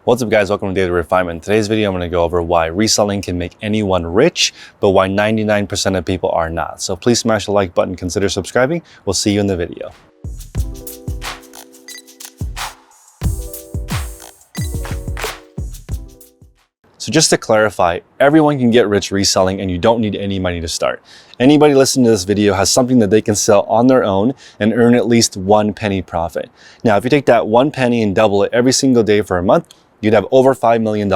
What's up guys, welcome to Daily Refinement. In today's video I'm going to go over why reselling can make anyone rich, but why 99% of people are not. So please smash the like button, consider subscribing. We'll see you in the video. So just to clarify, everyone can get rich reselling and you don't need any money to start. Anybody listening to this video has something that they can sell on their own and earn at least 1 penny profit. Now, if you take that 1 penny and double it every single day for a month, you'd have over $5 million,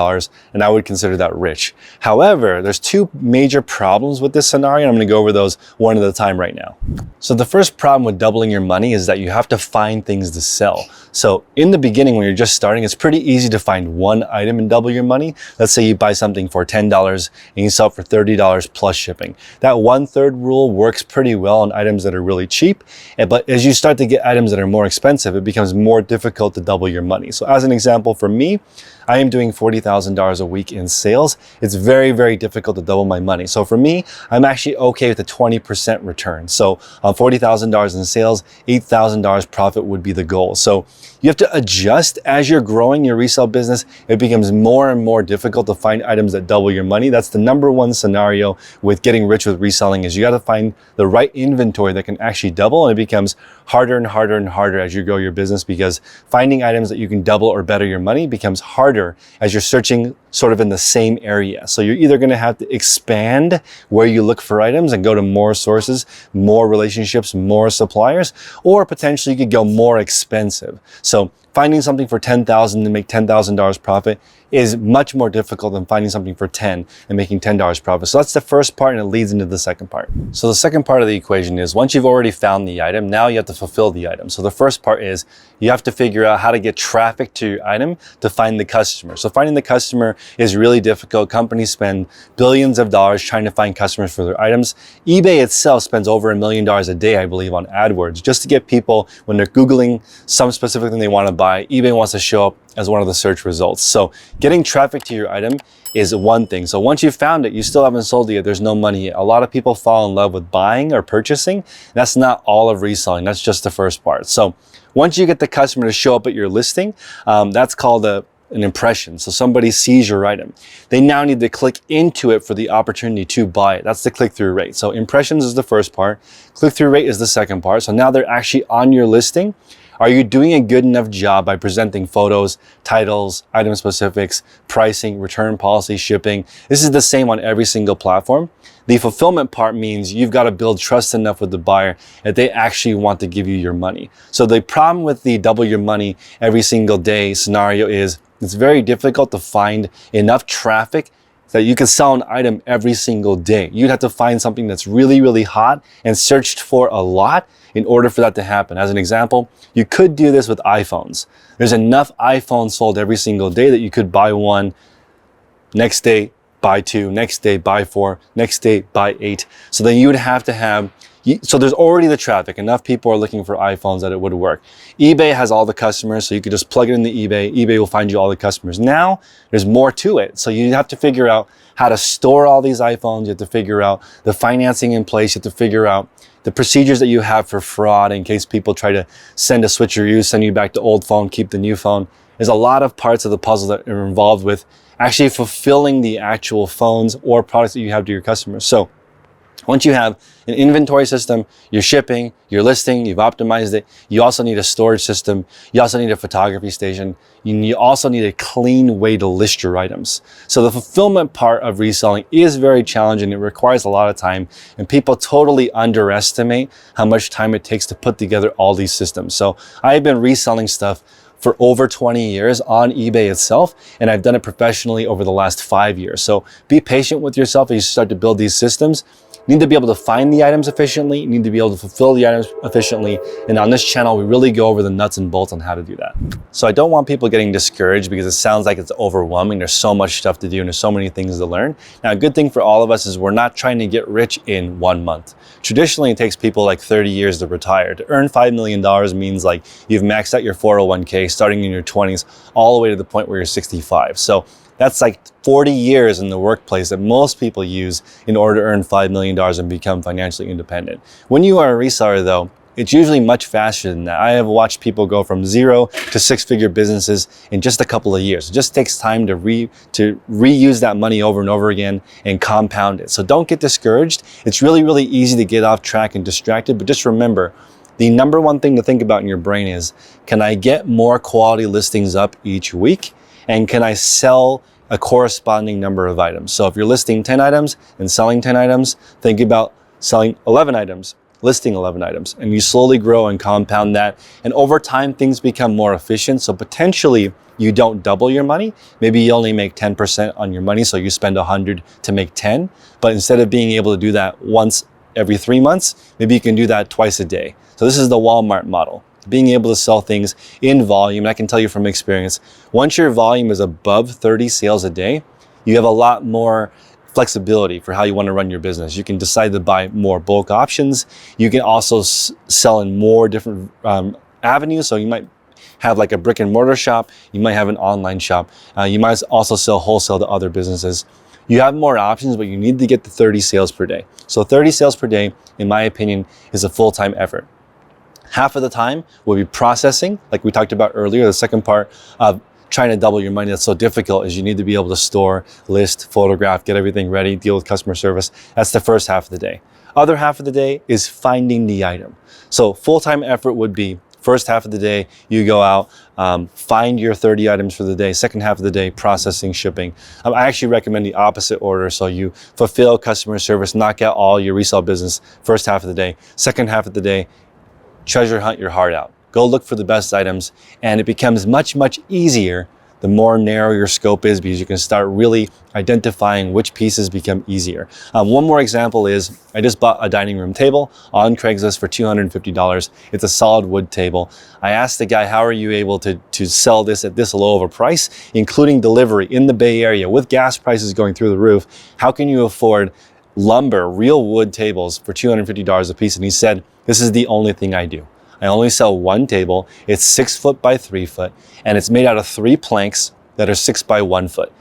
and I would consider that rich. However, there's two major problems with this scenario, and I'm gonna go over those one at a time right now. So the first problem with doubling your money is that you have to find things to sell. So in the beginning, when you're just starting, it's pretty easy to find one item and double your money. Let's say you buy something for $10 and you sell it for $30 plus shipping. That 1/3 rule works pretty well on items that are really cheap, but as you start to get items that are more expensive, it becomes more difficult to double your money. So as an example for me, I am doing $40,000 a week in sales. It's very, very difficult to double my money. So for me, I'm actually okay with a 20% return. So on $40,000 in sales, $8,000 profit would be the goal. So you have to adjust as you're growing your resale business. It becomes more and more difficult to find items that double your money. That's the number one scenario with getting rich with reselling, is you got to find the right inventory that can actually double, and it becomes harder and harder and harder as you grow your business, because finding items that you can double or better your money becomes harder as you're searching sort of in the same area. So you're either going to have to expand where you look for items and go to more sources, more relationships, more suppliers, or potentially you could go more expensive. So finding something for $10,000 to make $10,000 profit is much more difficult than finding something for $10 and making $10 profit. So that's the first part, and it leads into the second part. So the second part of the equation is, once you've already found the item, now you have to fulfill the item. So the first part is you have to figure out how to get traffic to your item to find the customer. So finding the customer is really difficult. Companies spend billions of dollars trying to find customers for their items. eBay itself spends over $1 million a day, I believe, on AdWords, just to get people, when they're Googling some specific thing they want to buy, eBay wants to show up as one of the search results. So getting traffic to your item is one thing. So once you've found it, you still haven't sold it yet, there's no money yet. A lot of people fall in love with buying or purchasing. That's not all of reselling. That's just the first part. So once you get the customer to show up at your listing, that's called an impression. So somebody sees your item. They now need to click into it for the opportunity to buy it. That's the click-through rate. So impressions is the first part. Click-through rate is the second part. So now they're actually on your listing. Are you doing a good enough job by presenting photos, titles, item specifics, pricing, return policy, shipping? This is the same on every single platform. The fulfillment part means you've got to build trust enough with the buyer that they actually want to give you your money. So the problem with the double your money every single day scenario is it's very difficult to find enough traffic that you can sell an item every single day. You'd have to find something that's really, really hot and searched for a lot in order for that to happen. As an example, you could do this with iPhones. There's enough iPhones sold every single day that you could buy one, next day buy 2, next day buy 4, next day buy 8. So then you would have to have, so there's already the traffic. Enough people are looking for iPhones that it would work. eBay has all the customers, so you could just plug it into eBay. eBay will find you all the customers. Now, there's more to it. So you have to figure out how to store all these iPhones. You have to figure out the financing in place. You have to figure out the procedures that you have for fraud in case people try to send a switcheroo, send you back the old phone, keep the new phone. There's a lot of parts of the puzzle that are involved with actually fulfilling the actual phones or products that you have to your customers. So once you have an inventory system, you're shipping, you're listing, you've optimized it, you also need a storage system, you also need a photography station, you also need a clean way to list your items. So the fulfillment part of reselling is very challenging. It requires a lot of time, and people totally underestimate how much time it takes to put together all these systems. So I've been reselling stuff for over 20 years on eBay itself, and I've done it professionally over the last 5 years. So be patient with yourself as you start to build these systems. You need to be able to find the items efficiently. You need to be able to fulfill the items efficiently. And on this channel, we really go over the nuts and bolts on how to do that. So I don't want people getting discouraged because it sounds like it's overwhelming. There's so much stuff to do and there's so many things to learn. Now, a good thing for all of us is we're not trying to get rich in 1 month. Traditionally, it takes people like 30 years to retire. To earn $5 million means like you've maxed out your 401k starting in your 20s all the way to the point where you're 65. So that's like 40 years in the workplace that most people use in order to earn $5 million and become financially independent. When you are a reseller though, It's usually much faster than that. I have watched people go from 0 to 6-figure businesses in just a couple of years. It just takes time to reuse that money over and over again and compound it. So don't get discouraged. It's really, really easy to get off track and distracted, but just remember, the number one thing to think about in your brain is, can I get more quality listings up each week? And can I sell a corresponding number of items? So if you're listing 10 items and selling 10 items, think about selling 11 items, listing 11 items, and you slowly grow and compound that. And over time, things become more efficient. So potentially you don't double your money. Maybe you only make 10% on your money. So you spend 100 to make 10, but instead of being able to do that once every 3 months, maybe you can do that twice a day. So this is the Walmart model, being able to sell things in volume. And I can tell you from experience, once your volume is above 30 sales a day, you have a lot more flexibility for how you want to run your business. You can decide to buy more bulk options. You can also sell in more different avenues. So you might have like a brick and mortar shop. You might have an online shop. You might also sell wholesale to other businesses. You have more options, but you need to get to 30 sales per day. So 30 sales per day, in my opinion, is a full-time effort. Half of the time will be processing, like we talked about earlier. The second part of trying to double your money that's so difficult is you need to be able to store, list, photograph, get everything ready, deal with customer service. That's the first half of the day. Other half of the day is finding the item. So full-time effort would be first half of the day, you go out, find your 30 items for the day. Second half of the day, processing, shipping. I actually recommend the opposite order. So you fulfill customer service, knock out all your resale business first half of the day. Second half of the day, treasure hunt your heart out. Go look for the best items, and it becomes much, much easier the more narrow your scope is, because you can start really identifying which pieces become easier. One more example is, I just bought a dining room table on Craigslist for $250. It's a solid wood table. I asked the guy, how are you able to sell this at this low of a price, including delivery in the Bay Area with gas prices going through the roof? How can you afford lumber, real wood tables for $250 a piece? And he said, this is the only thing I do. I only sell one table. It's 6 foot by 3 foot, and it's made out of 3 planks that are 6 by 1 foot.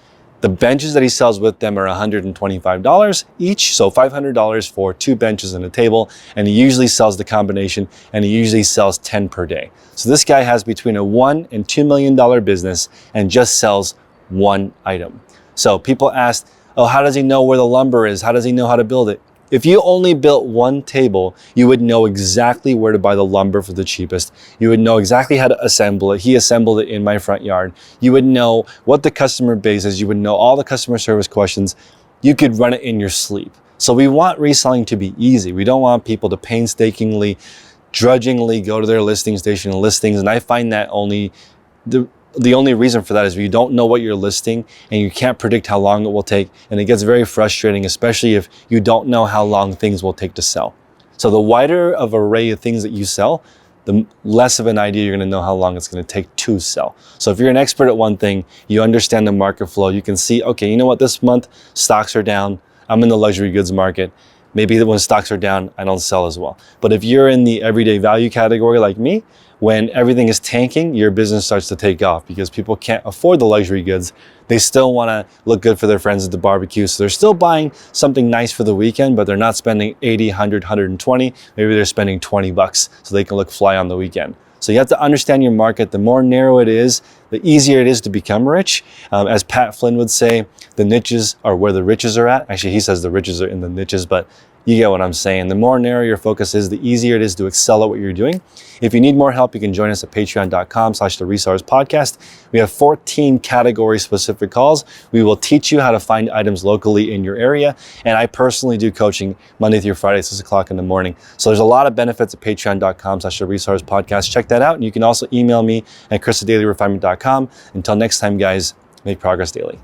The benches that he sells with them are $125 each, so $500 for 2 benches and a table, and he usually sells the combination, and he usually sells 10 per day. So this guy has between a $1 and $2 million business and just sells one item. So people ask, oh, how does he know where the lumber is? How does he know how to build it? If you only built one table, you would know exactly where to buy the lumber for the cheapest. You would know exactly how to assemble it. He assembled it in my front yard. You would know what the customer base is. You would know all the customer service questions. You could run it in your sleep. So we want reselling to be easy. We don't want people to painstakingly, drudgingly go to their listing station and list things. And I find that the only reason for that is you don't know what you're listing and you can't predict how long it will take. And it gets very frustrating, especially if you don't know how long things will take to sell. So the wider of array of things that you sell, the less of an idea you're going to know how long it's going to take to sell. So if you're an expert at one thing, you understand the market flow, you can see, okay, you know what, this month stocks are down. I'm in the luxury goods market. Maybe when stocks are down, I don't sell as well. But if you're in the everyday value category like me, when everything is tanking, your business starts to take off because people can't afford the luxury goods. They still want to look good for their friends at the barbecue. So they're still buying something nice for the weekend, but they're not spending 80, 100, 120. Maybe they're spending $20 so they can look fly on the weekend. So you have to understand your market. The more narrow it is, the easier it is to become rich. As Pat Flynn would say, the niches are where the riches are at. Actually, he says the riches are in the niches, but you get what I'm saying. The more narrow your focus is, the easier it is to excel at what you're doing. If you need more help, you can join us at patreon.com/theresellers podcast. We have 14 category specific calls. We will teach you how to find items locally in your area. And I personally do coaching Monday through Friday, 6 o'clock in the morning. So there's a lot of benefits at patreon.com/theresellers podcast. Check that out. And you can also email me at chris@dailyrefinement.com. Until next time, guys, make progress daily.